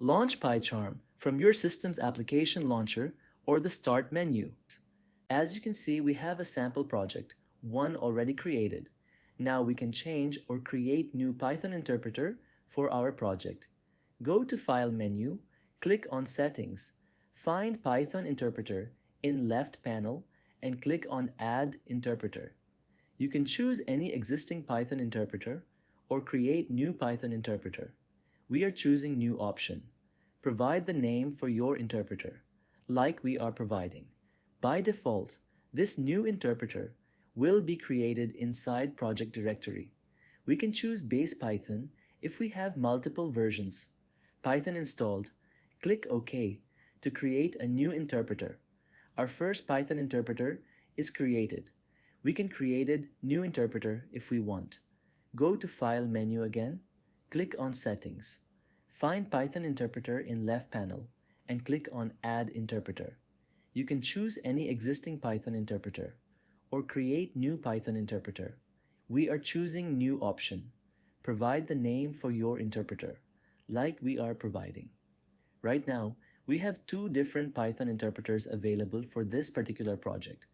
Launch pycharm from your system's application launcher or the Start menu. As you can see, we have a sample project, one already created. Now we can change or create new Python interpreter for our project. Go to File menu, click on Settings, find Python interpreter in left panel and click on Add Interpreter. You can choose any existing Python interpreter or create new Python interpreter. We are choosing New option. Provide the name for your interpreter, like we are providing. By default, this new interpreter will be created inside project directory. We can choose base Python if we have multiple versions. Python installed, click OK to create a new interpreter. Our first Python interpreter is created. We can create a new interpreter if we want. Go to File menu again, click on Settings. Find Python interpreter in left panel and click on Add Interpreter. You can choose any existing Python interpreter or create new Python interpreter. We are choosing New option. Provide the name for your interpreter, like we are providing. Right now, we have two different Python interpreters available for this particular project.